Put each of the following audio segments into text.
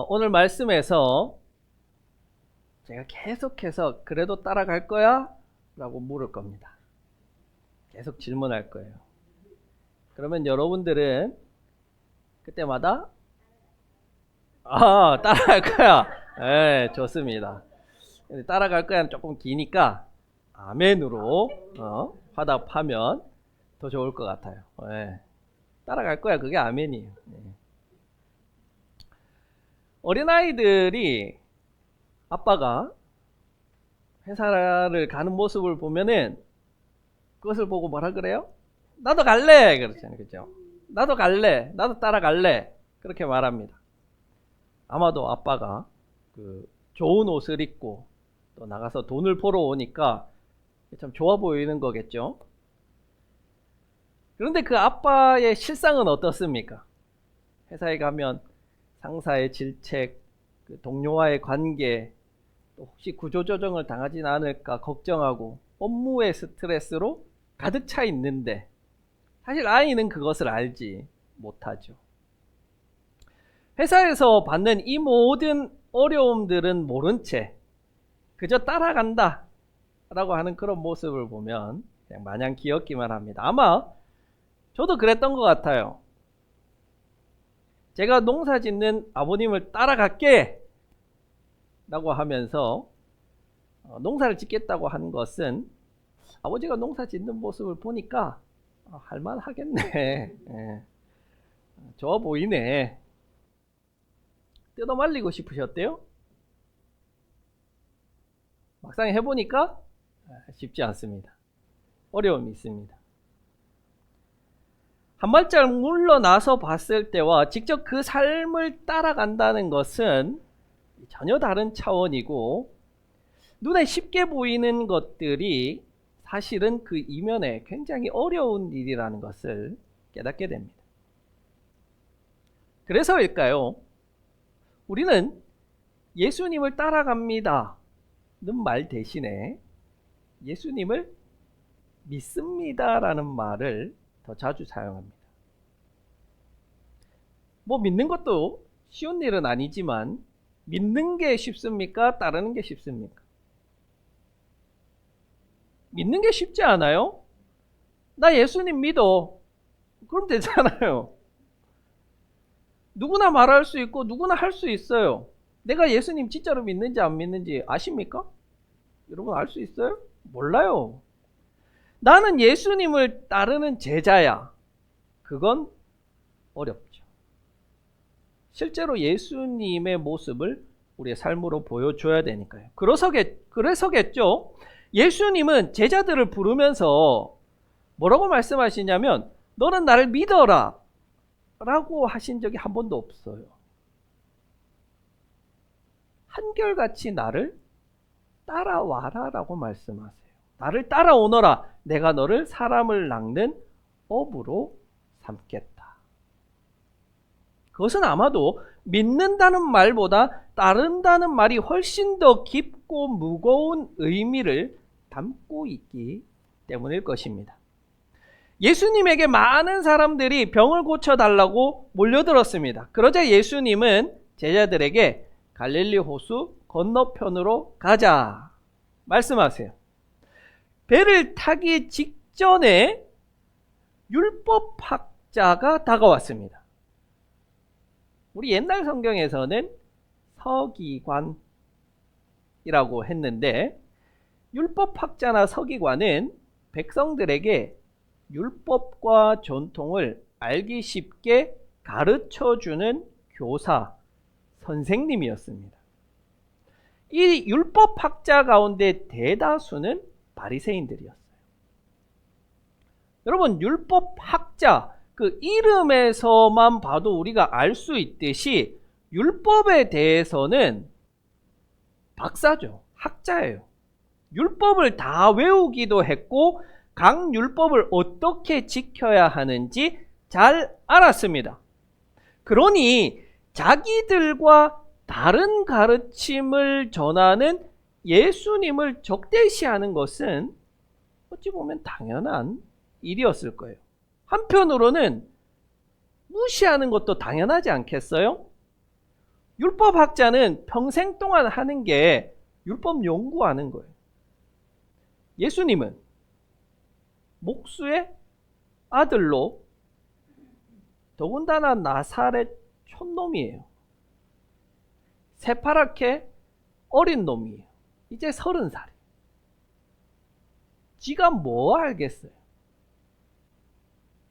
오늘 말씀에서 제가 계속해서 그래도 따라갈 거야? 라고 물을 겁니다. 계속 질문할 거예요. 그러면 여러분들은 그때마다 따라갈 거야. 네, 좋습니다. 따라갈 거야는 조금 기니까 아멘으로 화답하면 더 좋을 것 같아요. 네. 따라갈 거야, 그게 아멘이에요. 네. 어린아이들이 아빠가 회사를 가는 모습을 보면은 그것을 보고 뭐라 그래요? 나도 갈래! 그렇잖아요. 그죠? 나도 갈래! 나도 따라갈래! 그렇게 말합니다. 아마도 아빠가 좋은 옷을 입고 또 나가서 돈을 벌어 오니까 참 좋아 보이는 거겠죠? 그런데 그 아빠의 실상은 어떻습니까? 회사에 가면 상사의 질책, 동료와의 관계, 또 혹시 구조조정을 당하진 않을까 걱정하고 업무의 스트레스로 가득 차 있는데 사실 아이는 그것을 알지 못하죠. 회사에서 받는 이 모든 어려움들은 모른 채 그저 따라간다 라고 하는 그런 모습을 보면 그냥 마냥 귀엽기만 합니다. 아마 저도 그랬던 것 같아요. 제가 농사 짓는 아버님을 따라갈게 라고 하면서 농사를 짓겠다고 한 것은 아버지가 농사 짓는 모습을 보니까 할만하겠네. 예. 좋아 보이네. 뜯어 말리고 싶으셨대요? 막상 해보니까 쉽지 않습니다. 어려움이 있습니다. 한 발짝 물러나서 봤을 때와 직접 그 삶을 따라간다는 것은 전혀 다른 차원이고 눈에 쉽게 보이는 것들이 사실은 그 이면에 굉장히 어려운 일이라는 것을 깨닫게 됩니다. 그래서일까요? 우리는 예수님을 따라갑니다 는 말 대신에 예수님을 믿습니다 라는 말을 더 자주 사용합니다. 믿는 것도 쉬운 일은 아니지만 믿는 게 쉽습니까? 따르는 게 쉽습니까? 믿는 게 쉽지 않아요? 나 예수님 믿어. 그럼 되잖아요. 누구나 말할 수 있고 누구나 할 수 있어요. 내가 예수님 진짜로 믿는지 안 믿는지 아십니까? 여러분 알 수 있어요? 몰라요. 나는 예수님을 따르는 제자야. 그건 어렵죠. 실제로 예수님의 모습을 우리의 삶으로 보여줘야 되니까요. 그래서겠죠. 예수님은 제자들을 부르면서 뭐라고 말씀하시냐면 너는 나를 믿어라 라고 하신 적이 한 번도 없어요. 한결같이 나를 따라와라 라고 말씀하세요. 나를 따라오너라. 내가 너를 사람을 낚는 어부로 삼겠다. 그것은 아마도 믿는다는 말보다 따른다는 말이 훨씬 더 깊고 무거운 의미를 담고 있기 때문일 것입니다. 예수님에게 많은 사람들이 병을 고쳐달라고 몰려들었습니다. 그러자 예수님은 제자들에게 갈릴리 호수 건너편으로 가자 말씀하세요. 배를 타기 직전에 율법학자가 다가왔습니다. 우리 옛날 성경에서는 서기관이라고 했는데 율법학자나 서기관은 백성들에게 율법과 전통을 알기 쉽게 가르쳐주는 교사, 선생님이었습니다. 이 율법학자 가운데 대다수는 바리새인들이었어요. 여러분, 율법학자 그 이름에서만 봐도 우리가 알 수 있듯이 율법에 대해서는 박사죠. 학자예요. 율법을 다 외우기도 했고 각 율법을 어떻게 지켜야 하는지 잘 알았습니다. 그러니 자기들과 다른 가르침을 전하는 예수님을 적대시하는 것은 어찌 보면 당연한 일이었을 거예요. 한편으로는 무시하는 것도 당연하지 않겠어요? 율법학자는 평생 동안 하는 게 율법 연구하는 거예요. 예수님은 목수의 아들로 더군다나 나사렛 촌놈이에요. 새파랗게 어린 놈이에요. 이제 30살이에요. 지가 뭐 알겠어요?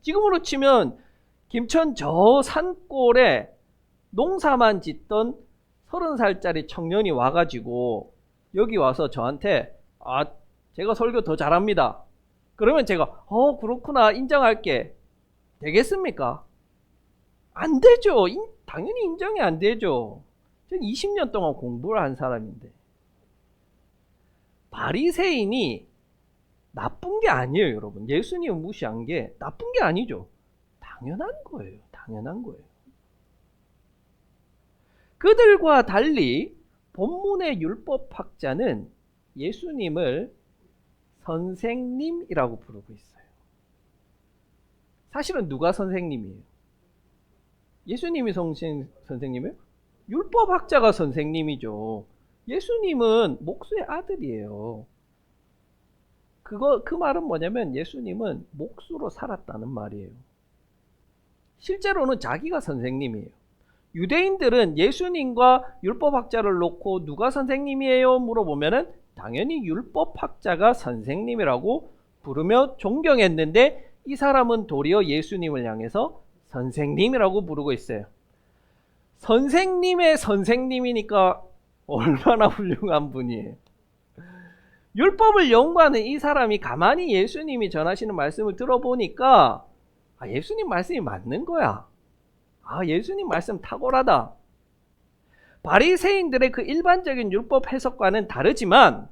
지금으로 치면 김천 저 산골에 농사만 짓던 30살짜리 청년이 와가지고 여기 와서 저한테 제가 설교 더 잘합니다. 그러면 제가 그렇구나 인정할게. 되겠습니까? 안 되죠. 당연히 인정이 안 되죠. 전 20년 동안 공부를 한 사람인데. 바리새인이 나쁜 게 아니에요, 여러분. 예수님을 무시한 게 나쁜 게 아니죠. 당연한 거예요. 당연한 거예요. 그들과 달리 본문의 율법학자는 예수님을 선생님이라고 부르고 있어요. 사실은 누가 선생님이에요? 예수님이 선생님이에요? 율법학자가 선생님이죠. 예수님은 목수의 아들이에요. 그 말은 뭐냐면 예수님은 목수로 살았다는 말이에요. 실제로는 자기가 선생님이에요. 유대인들은 예수님과 율법학자를 놓고 누가 선생님이에요? 물어보면은 당연히 율법학자가 선생님이라고 부르며 존경했는데 이 사람은 도리어 예수님을 향해서 선생님이라고 부르고 있어요. 선생님의 선생님이니까 얼마나 훌륭한 분이에요. 율법을 연구하는 이 사람이 가만히 예수님이 전하시는 말씀을 들어보니까 예수님 말씀이 맞는 거야. 예수님 말씀 탁월하다. 바리새인들의 그 일반적인 율법 해석과는 다르지만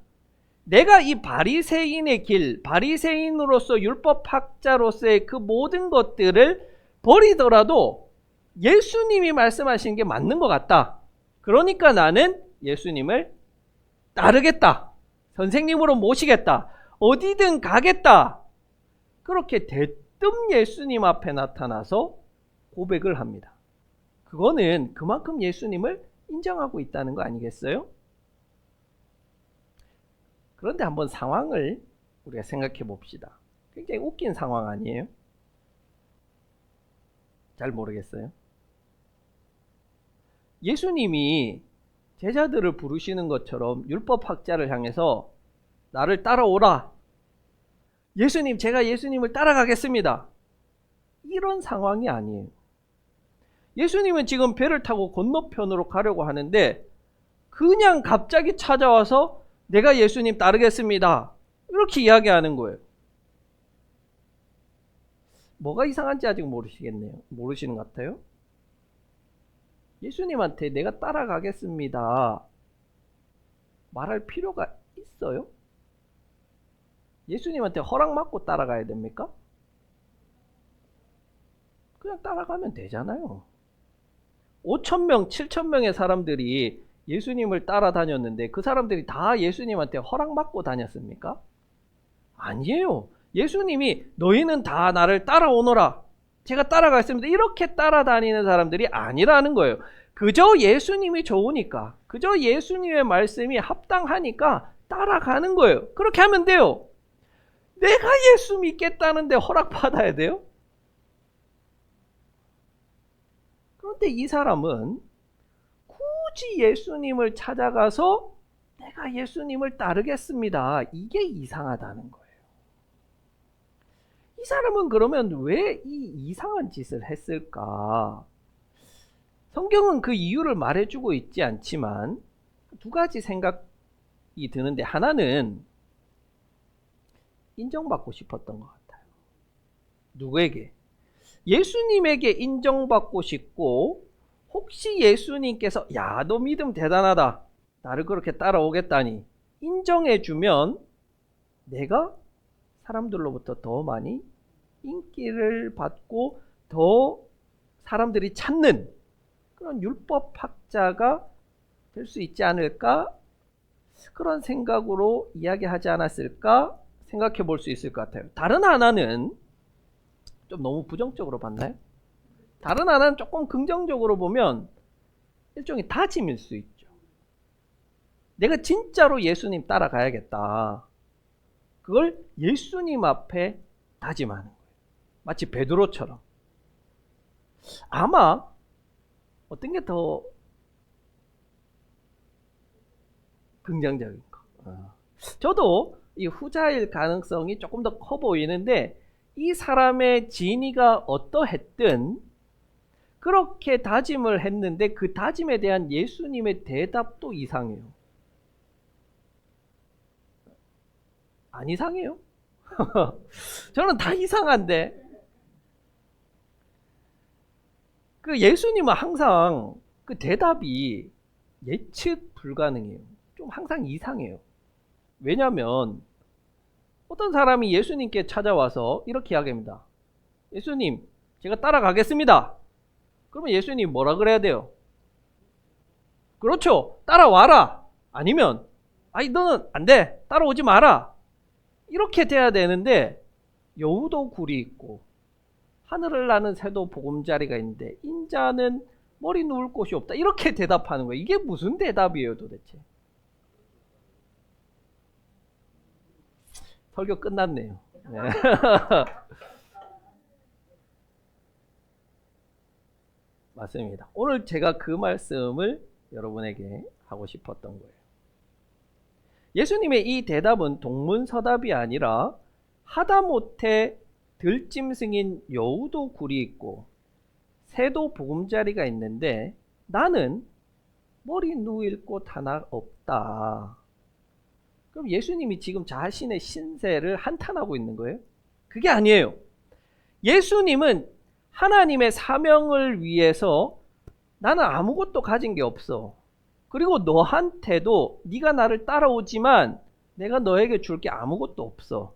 내가 이 바리새인의 길, 바리새인으로서 율법학자로서의 그 모든 것들을 버리더라도 예수님이 말씀하신 게 맞는 것 같다. 그러니까 나는 예수님을 따르겠다. 선생님으로 모시겠다. 어디든 가겠다. 그렇게 대뜸 예수님 앞에 나타나서 고백을 합니다. 그거는 그만큼 예수님을 인정하고 있다는 거 아니겠어요? 그런데 한번 상황을 우리가 생각해 봅시다. 굉장히 웃긴 상황 아니에요? 잘 모르겠어요. 예수님이 제자들을 부르시는 것처럼 율법학자를 향해서 나를 따라오라. 예수님, 제가 예수님을 따라가겠습니다. 이런 상황이 아니에요. 예수님은 지금 배를 타고 건너편으로 가려고 하는데 그냥 갑자기 찾아와서 내가 예수님 따르겠습니다. 이렇게 이야기하는 거예요. 뭐가 이상한지 아직 모르시겠네요. 모르시는 것 같아요. 예수님한테 내가 따라가겠습니다. 말할 필요가 있어요? 예수님한테 허락 받고 따라가야 됩니까? 그냥 따라가면 되잖아요. 5,000명, 7,000명의 사람들이 예수님을 따라다녔는데 그 사람들이 다 예수님한테 허락받고 다녔습니까? 아니에요. 예수님이 너희는 다 나를 따라오너라. 제가 따라가겠습니다. 이렇게 따라다니는 사람들이 아니라는 거예요. 그저 예수님이 좋으니까, 그저 예수님의 말씀이 합당하니까 따라가는 거예요. 그렇게 하면 돼요. 내가 예수 믿겠다는데 허락받아야 돼요? 그런데 이 사람은 굳이 예수님을 찾아가서 내가 예수님을 따르겠습니다. 이게 이상하다는 거예요. 이 사람은 그러면 왜 이 이상한 짓을 했을까? 성경은 그 이유를 말해주고 있지 않지만 두 가지 생각이 드는데 하나는 인정받고 싶었던 것 같아요. 누구에게? 예수님에게 인정받고 싶고 혹시 예수님께서 야, 너 믿음 대단하다. 나를 그렇게 따라오겠다니 인정해주면 내가 사람들로부터 더 많이 인기를 받고 더 사람들이 찾는 그런 율법학자가 될 수 있지 않을까? 그런 생각으로 이야기하지 않았을까? 생각해 볼 수 있을 것 같아요. 다른 하나는 좀 너무 부정적으로 봤나요? 다른 하나는 조금 긍정적으로 보면 일종의 다짐일 수 있죠. 내가 진짜로 예수님 따라가야겠다. 그걸 예수님 앞에 다짐하는 거예요. 마치 베드로처럼. 아마 어떤 게 더 긍정적인가? 저도 이 후자일 가능성이 조금 더 커 보이는데, 이 사람의 진의가 어떠했든 그렇게 다짐을 했는데 그 다짐에 대한 예수님의 대답도 이상해요. 안 이상해요? 저는 다 이상한데, 그 예수님은 항상 그 대답이 예측 불가능해요. 좀 항상 이상해요. 왜냐하면 어떤 사람이 예수님께 찾아와서 이렇게 이야기합니다. 예수님, 제가 따라가겠습니다. 그러면 예수님 뭐라 그래야 돼요? 그렇죠. 따라와라. 아니면 아니 너는 안 돼. 따라오지 마라. 이렇게 돼야 되는데, 여우도 굴이 있고 하늘을 나는 새도 보금자리가 있는데 인자는 머리 누울 곳이 없다. 이렇게 대답하는 거예요. 이게 무슨 대답이에요 도대체? 설교 끝났네요. 네. 맞습니다. 오늘 제가 그 말씀을 여러분에게 하고 싶었던 거예요. 예수님의 이 대답은 동문서답이 아니라 하다못해 들짐승인 여우도 굴이 있고 새도 보금자리가 있는데 나는 머리 누일 곳 하나 없다. 그럼 예수님이 지금 자신의 신세를 한탄하고 있는 거예요? 그게 아니에요. 예수님은 하나님의 사명을 위해서 나는 아무것도 가진 게 없어. 그리고 너한테도 네가 나를 따라오지만 내가 너에게 줄 게 아무것도 없어.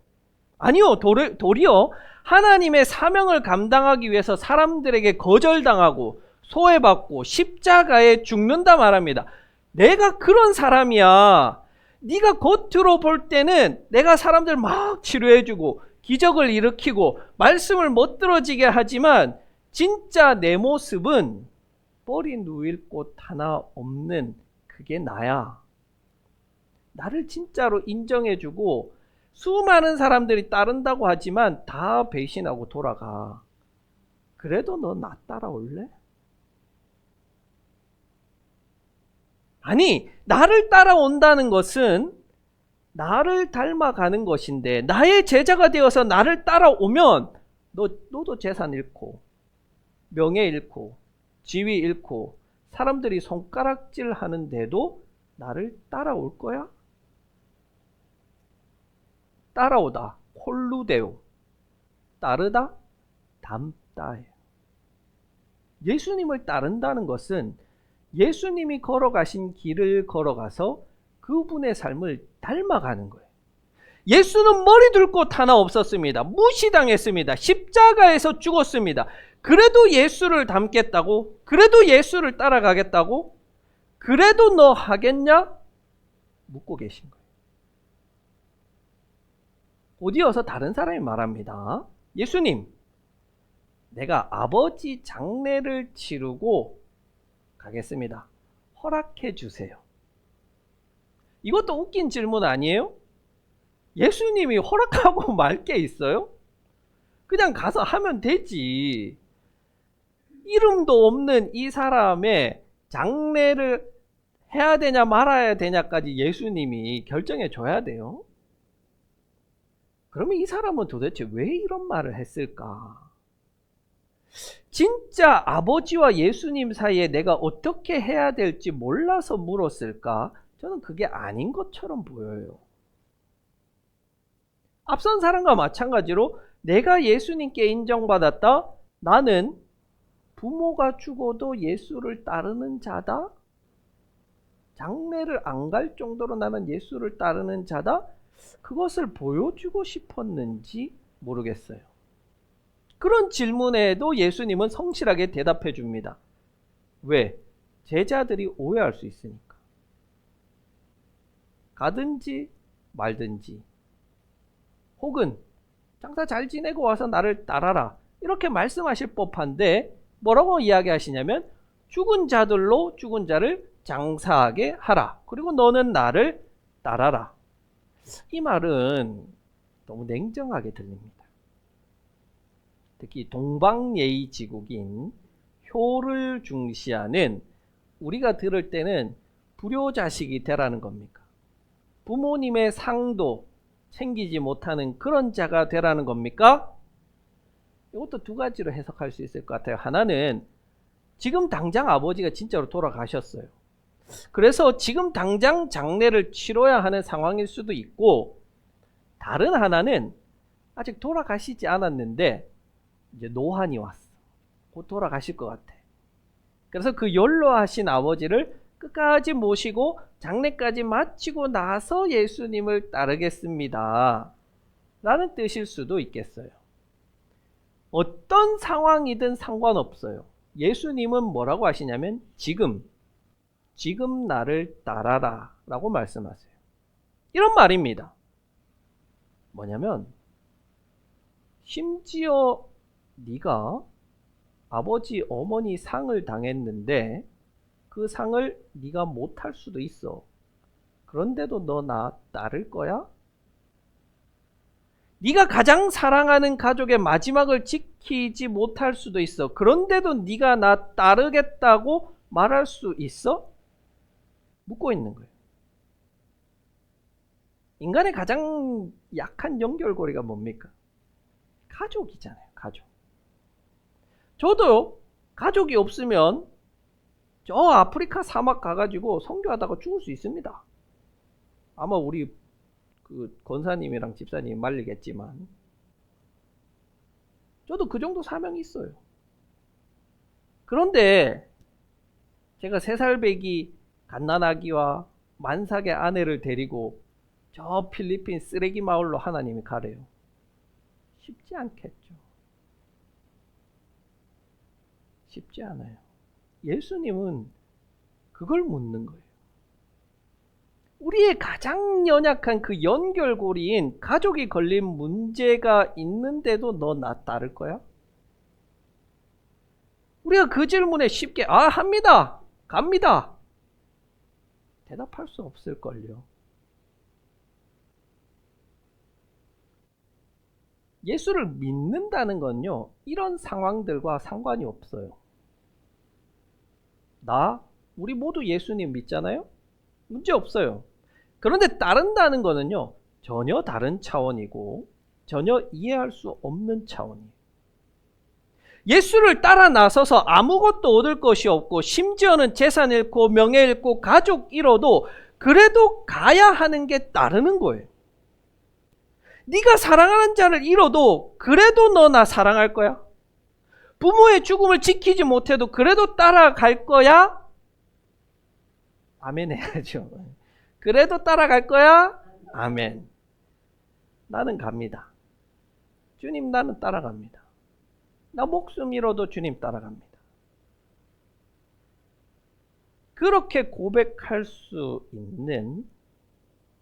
아니요. 도리어 하나님의 사명을 감당하기 위해서 사람들에게 거절당하고 소외받고 십자가에 죽는다 말합니다. 내가 그런 사람이야. 네가 겉으로 볼 때는 내가 사람들 막 치료해주고 기적을 일으키고 말씀을 멋들어지게 하지만 진짜 내 모습은 머리 누일 곳 하나 없는 그게 나야. 나를 진짜로 인정해주고 수많은 사람들이 따른다고 하지만 다 배신하고 돌아가. 그래도 너 나 따라올래? 아니, 나를 따라온다는 것은 나를 닮아가는 것인데, 나의 제자가 되어서 나를 따라오면 너도 재산 잃고 명예 잃고 지위 잃고 사람들이 손가락질 하는데도 나를 따라올 거야? 따라오다, 콜루데오. 따르다, 닮다예요. 예수님을 따른다는 것은 예수님이 걸어가신 길을 걸어가서 그분의 삶을 닮아가는 거예요. 예수는 머리 둘 곳 하나 없었습니다. 무시당했습니다. 십자가에서 죽었습니다. 그래도 예수를 닮겠다고? 그래도 예수를 따라가겠다고? 그래도 너 하겠냐? 묻고 계신 거예요. 곧이어서 다른 사람이 말합니다. 예수님, 내가 아버지 장례를 치르고 가겠습니다. 허락해 주세요. 이것도 웃긴 질문 아니에요? 예수님이 허락하고 말 게 있어요? 그냥 가서 하면 되지. 이름도 없는 이 사람의 장례를 해야 되냐 말아야 되냐까지 예수님이 결정해 줘야 돼요. 그러면 이 사람은 도대체 왜 이런 말을 했을까? 진짜 아버지와 예수님 사이에 내가 어떻게 해야 될지 몰라서 물었을까? 저는 그게 아닌 것처럼 보여요. 앞선 사람과 마찬가지로 내가 예수님께 인정받았다. 나는 부모가 죽어도 예수를 따르는 자다. 장례를 안 갈 정도로 나는 예수를 따르는 자다. 그것을 보여주고 싶었는지 모르겠어요. 그런 질문에도 예수님은 성실하게 대답해 줍니다. 왜? 제자들이 오해할 수 있으니까. 가든지 말든지, 혹은 장사 잘 지내고 와서 나를 따라라, 이렇게 말씀하실 법한데 뭐라고 이야기하시냐면 죽은 자들로 죽은 자를 장사하게 하라. 그리고 너는 나를 따라라. 이 말은 너무 냉정하게 들립니다. 특히 동방예의지국인 효를 중시하는 우리가 들을 때는 불효자식이 되라는 겁니까? 부모님의 상도 챙기지 못하는 그런 자가 되라는 겁니까? 이것도 두 가지로 해석할 수 있을 것 같아요. 하나는 지금 당장 아버지가 진짜로 돌아가셨어요. 그래서 지금 당장 장례를 치러야 하는 상황일 수도 있고, 다른 하나는 아직 돌아가시지 않았는데 이제 노환이 왔어. 곧 돌아가실 것 같아. 그래서 그 연로하신 아버지를 끝까지 모시고 장례까지 마치고 나서 예수님을 따르겠습니다. 라는 뜻일 수도 있겠어요. 어떤 상황이든 상관없어요. 예수님은 뭐라고 하시냐면 지금 나를 따라라 라고 말씀하세요. 이런 말입니다. 뭐냐면 심지어 네가 아버지 어머니 상을 당했는데 그 상을 네가 못할 수도 있어. 그런데도 너 나 따를 거야? 네가 가장 사랑하는 가족의 마지막을 지키지 못할 수도 있어. 그런데도 네가 나 따르겠다고 말할 수 있어? 묻고 있는 거예요. 인간의 가장 약한 연결고리가 뭡니까? 가족이잖아요. 가족. 저도 가족이 없으면 저 아프리카 사막 가가지고 선교하다가 죽을 수 있습니다. 아마 우리 그 권사님이랑 집사님 말리겠지만 저도 그 정도 사명이 있어요. 그런데 제가 3살배기 갓난아기와 만삭의 아내를 데리고 저 필리핀 쓰레기 마을로 하나님이 가래요. 쉽지 않겠죠. 쉽지 않아요. 예수님은 그걸 묻는 거예요. 우리의 가장 연약한 그 연결고리인 가족이 걸린 문제가 있는데도 너 나 따를 거야? 우리가 그 질문에 쉽게 합니다. 갑니다. 대답할 수 없을걸요. 예수를 믿는다는 건요, 이런 상황들과 상관이 없어요. 우리 모두 예수님 믿잖아요? 문제 없어요. 그런데 따른다는 거는요, 전혀 다른 차원이고 전혀 이해할 수 없는 차원이에요. 예수를 따라 나서서 아무것도 얻을 것이 없고 심지어는 재산 잃고 명예 잃고 가족 잃어도 그래도 가야 하는 게 따르는 거예요. 네가 사랑하는 자를 잃어도 그래도 너 나 사랑할 거야? 부모의 죽음을 지키지 못해도 그래도 따라갈 거야? 아멘 해야죠. 그래도 따라갈 거야? 아멘. 나는 갑니다. 주님, 나는 따라갑니다. 나 목숨 잃어도 주님 따라갑니다. 그렇게 고백할 수 있는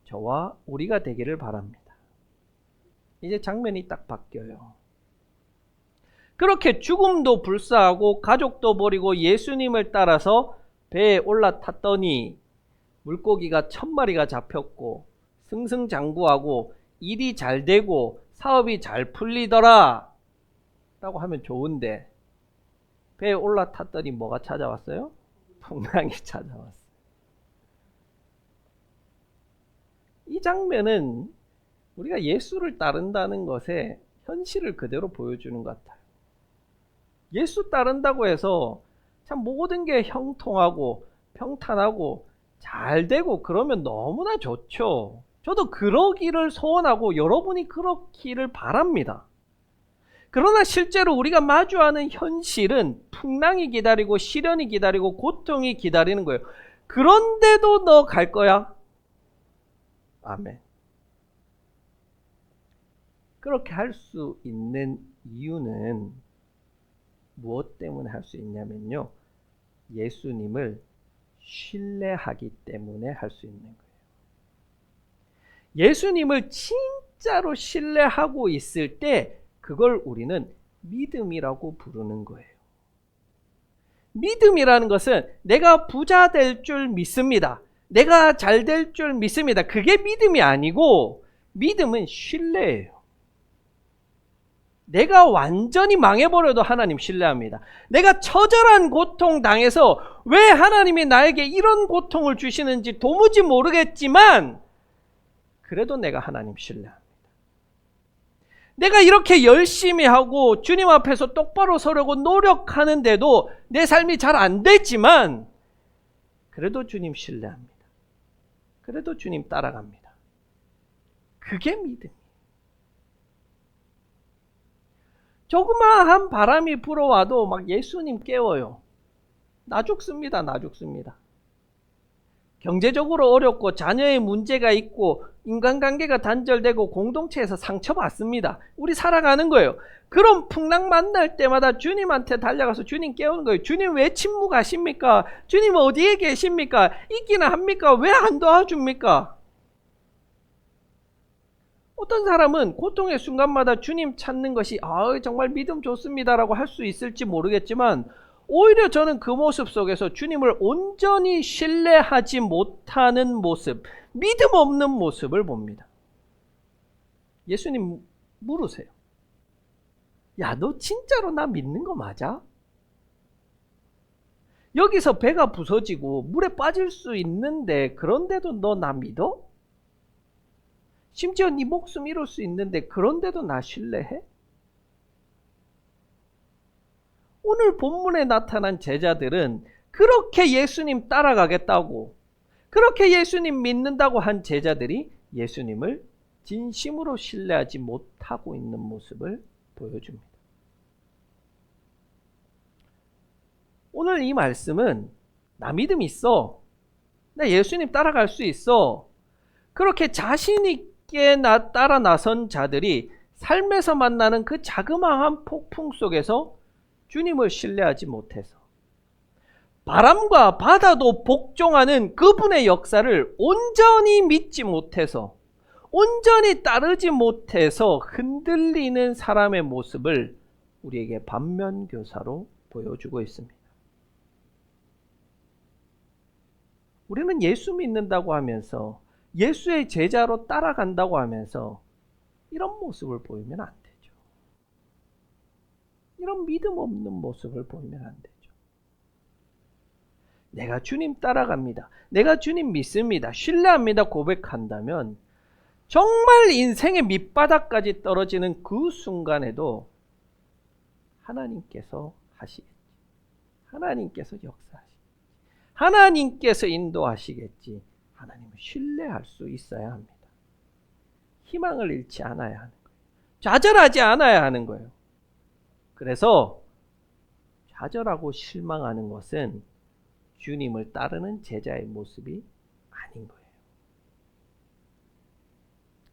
저와 우리가 되기를 바랍니다. 이제 장면이 딱 바뀌어요. 그렇게 죽음도 불사하고 가족도 버리고 예수님을 따라서 배에 올라탔더니 물고기가 1000마리가 잡혔고 승승장구하고 일이 잘 되고 사업이 잘 풀리더라 라고 하면 좋은데, 배에 올라탔더니 뭐가 찾아왔어요? 풍랑이 찾아왔어요. 이 장면은 우리가 예수를 따른다는 것의 현실을 그대로 보여주는 것 같아요. 예수 따른다고 해서 참 모든 게 형통하고 평탄하고 잘 되고 그러면 너무나 좋죠. 저도 그러기를 소원하고 여러분이 그렇기를 바랍니다. 그러나 실제로 우리가 마주하는 현실은 풍랑이 기다리고 시련이 기다리고 고통이 기다리는 거예요. 그런데도 너 갈 거야? 아멘. 그렇게 할 수 있는 이유는 무엇 때문에 할 수 있냐면요, 예수님을 신뢰하기 때문에 할 수 있는 거예요. 예수님을 진짜로 신뢰하고 있을 때 그걸 우리는 믿음이라고 부르는 거예요. 믿음이라는 것은 내가 부자 될 줄 믿습니다. 내가 잘 될 줄 믿습니다. 그게 믿음이 아니고 믿음은 신뢰예요. 내가 완전히 망해버려도 하나님 신뢰합니다. 내가 처절한 고통 당해서 왜 하나님이 나에게 이런 고통을 주시는지 도무지 모르겠지만 그래도 내가 하나님 신뢰합니다. 내가 이렇게 열심히 하고 주님 앞에서 똑바로 서려고 노력하는데도 내 삶이 잘 안 되지만 그래도 주님 신뢰합니다. 그래도 주님 따라갑니다. 그게 믿음이에요. 조그마한 바람이 불어와도 막 예수님 깨워요. 나 죽습니다. 나 죽습니다. 경제적으로 어렵고 자녀의 문제가 있고 인간관계가 단절되고 공동체에서 상처받습니다. 우리 살아가는 거예요. 그런 풍랑 만날 때마다 주님한테 달려가서 주님 깨우는 거예요. 주님 왜 침묵하십니까? 주님 어디에 계십니까? 있기는 합니까? 왜 안 도와줍니까? 어떤 사람은 고통의 순간마다 주님 찾는 것이 정말 믿음 좋습니다라고 할 수 있을지 모르겠지만 오히려 저는 그 모습 속에서 주님을 온전히 신뢰하지 못하는 모습, 믿음 없는 모습을 봅니다. 예수님 물으세요. 야, 너 진짜로 나 믿는 거 맞아? 여기서 배가 부서지고 물에 빠질 수 있는데 그런데도 너 나 믿어? 심지어 네 목숨 잃을 수 있는데 그런데도 나 신뢰해? 오늘 본문에 나타난 제자들은 그렇게 예수님 따라가겠다고, 그렇게 예수님 믿는다고 한 제자들이 예수님을 진심으로 신뢰하지 못하고 있는 모습을 보여줍니다. 오늘 이 말씀은 나 믿음 있어, 나 예수님 따라갈 수 있어, 그렇게 자신 있게 따라 나선 자들이 삶에서 만나는 그 자그마한 폭풍 속에서 주님을 신뢰하지 못해서 바람과 바다도 복종하는 그분의 역사를 온전히 믿지 못해서 온전히 따르지 못해서 흔들리는 사람의 모습을 우리에게 반면교사로 보여주고 있습니다. 우리는 예수 믿는다고 하면서 예수의 제자로 따라간다고 하면서 이런 모습을 보이면 안 되죠. 이런 믿음 없는 모습을 보이면 안 되죠. 내가 주님 따라갑니다. 내가 주님 믿습니다. 신뢰합니다. 고백한다면 정말 인생의 밑바닥까지 떨어지는 그 순간에도 하나님께서 하시겠지. 하나님께서 역사하시겠지. 하나님께서 인도하시겠지. 하나님을 신뢰할 수 있어야 합니다. 희망을 잃지 않아야 하는 거예요. 좌절하지 않아야 하는 거예요. 그래서 좌절하고 실망하는 것은 주님을 따르는 제자의 모습이 아닌 거예요.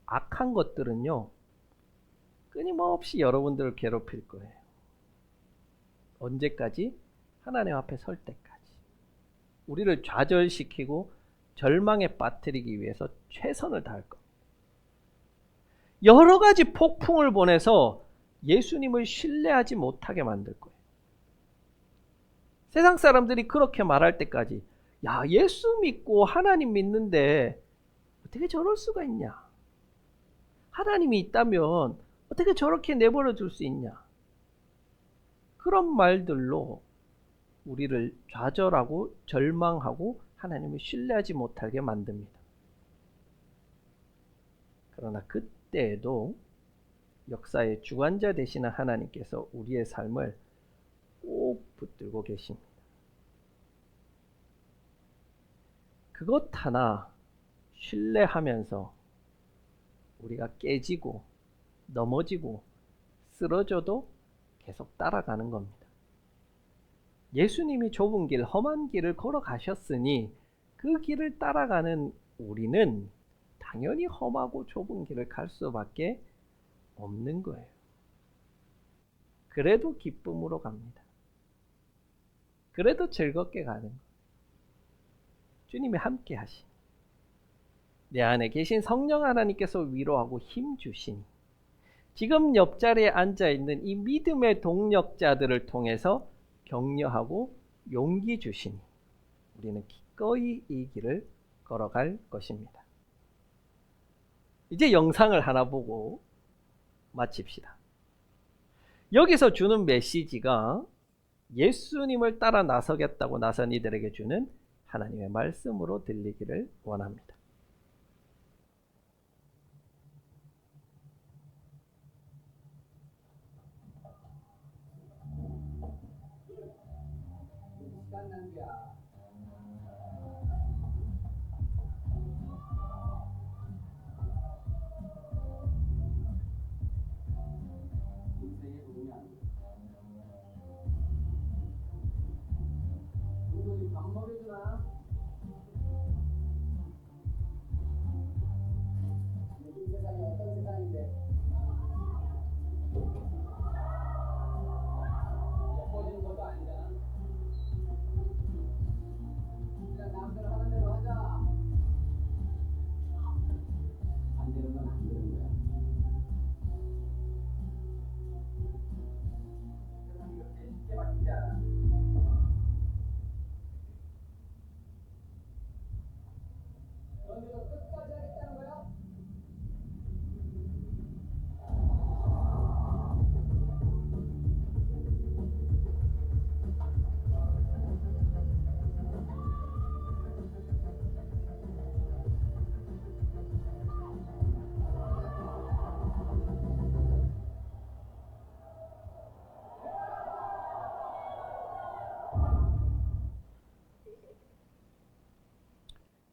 악한 것들은요, 끊임없이 여러분들을 괴롭힐 거예요. 언제까지? 하나님 앞에 설 때까지. 우리를 좌절시키고 절망에 빠뜨리기 위해서 최선을 다할 겁니다. 여러 가지 폭풍을 보내서 예수님을 신뢰하지 못하게 만들 거예요. 세상 사람들이 그렇게 말할 때까지, 야, 예수 믿고 하나님 믿는데 어떻게 저럴 수가 있냐? 하나님이 있다면 어떻게 저렇게 내버려 둘 수 있냐? 그런 말들로 우리를 좌절하고 절망하고 하나님을 신뢰하지 못하게 만듭니다. 그러나 그때에도 역사의 주관자 되시는 하나님께서 우리의 삶을 꼭 붙들고 계십니다. 그것 하나 신뢰하면서 우리가 깨지고 넘어지고 쓰러져도 계속 따라가는 겁니다. 예수님이 좁은 길, 험한 길을 걸어가셨으니 그 길을 따라가는 우리는 당연히 험하고 좁은 길을 갈 수밖에 없는 거예요. 그래도 기쁨으로 갑니다. 그래도 즐겁게 가는 거예요. 주님이 함께 하시니, 내 안에 계신 성령 하나님께서 위로하고 힘 주시니, 지금 옆자리에 앉아있는 이 믿음의 동력자들을 통해서 격려하고 용기 주시니 우리는 기꺼이 이 길을 걸어갈 것입니다. 이제 영상을 하나 보고 마칩시다. 여기서 주는 메시지가 예수님을 따라 나서겠다고 나선 이들에게 주는 하나님의 말씀으로 들리기를 원합니다.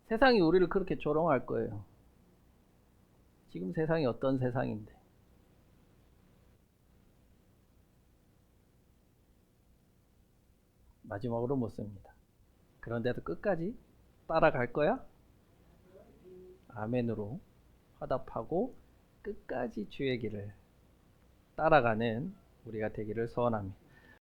세상이 우리를 그렇게 조롱할 거예요. 지금 세상이 어떤 세상인데. 마지막으로 묻습니다. 그런데도 끝까지 따라갈 거야? 아멘으로 화답하고 끝까지 주의 길을 따라가는 우리가 되기를 소원합니다.